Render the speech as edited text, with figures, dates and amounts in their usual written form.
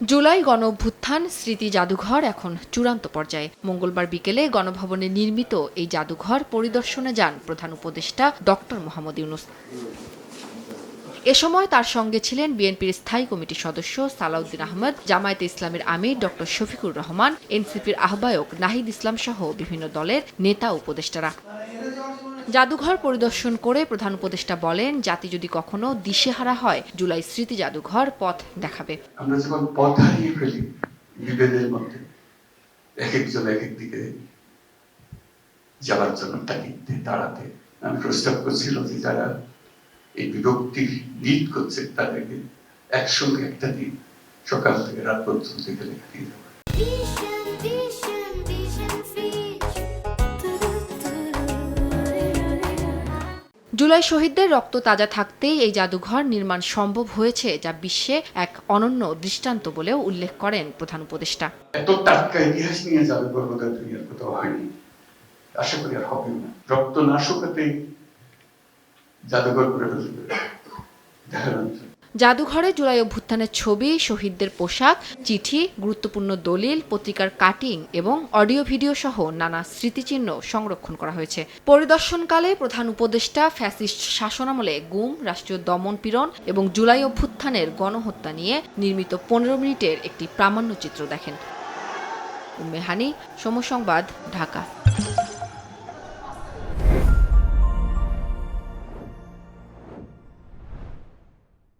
জুলাই গণঅভ্যুত্থান স্মৃতি জাদুঘর এখন চূড়ান্ত পর্যায়ে। মঙ্গলবার বিকেলে গণভবনে নির্মিত এই জাদুঘর পরিদর্শনে যান প্রধান উপদেষ্টা ডক্টর মোহাম্মদ ইউনূস। এ সময় তার সঙ্গে ছিলেন বিএনপির স্থায়ী কমিটির সদস্য সালাউদ্দিন আহমেদ, জামায়াতে ইসলামীর আমির ডক্টর শফিকুর রহমান, এনসিপির আহ্বায়ক নাহিদ ইসলাম সহ বিভিন্ন দলের নেতা উপদেষ্টারা। জাদুঘর পরিদর্শন করে প্রধান উপদেষ্টা বলেন, জাতি যদি কখনো দিশেহারা হয়, জুলাই স্মৃতি জাদুঘর পথ দেখাবে। আমরা যখন পথ হারিয়ে ফেলি বিভেদের মধ্যে, এক একজন এক এক দিকে যাওয়ার জন্য দাঁড়াতে, আমি প্রস্তাব করছিলাম যে যারা এই বিভক্তি লিড করছে তাদেরকে একসঙ্গে একটা দিন সকাল থেকে রাত পর্যন্ত লেখা দিয়ে দেবো। জুলাই শহীদদের রক্ত তাজা থাকতেই এই জাদুঘর নির্মাণ সম্ভব হয়েছে, যা বিশ্বে এক অনন্য দৃষ্টান্ত বলেও উল্লেখ করেন প্রধান উপদেষ্টা। এত টাটকা ইতিহাস নিয়ে জাদুঘর বোধহয় দুনিয়ার কোথাও হয়নি, আশা করি আর হবে না। রক্ত না শুকাতেই জাদুঘর করে দেখানোর জন্য। জাদুঘরে জুলাই অভ্যুত্থানের ছবি, শহীদদের পোশাক, চিঠি, গুরুত্বপূর্ণ দলিল, পত্রিকার কাটিং এবং অডিও ভিডিও সহ নানা স্মৃতিচিহ্ন সংরক্ষণ করা হয়েছে। পরিদর্শনকালে প্রধান উপদেষ্টা ফ্যাসিস্ট শাসনামলে গুম, রাষ্ট্রীয় দমন-পীড়ন এবং জুলাই অভ্যুত্থানের গণহত্যা নিয়ে নির্মিত 15 মিনিটের একটি প্রামাণ্যচিত্র দেখেন। উম্মে হানি, সময় সংবাদ, ঢাকা।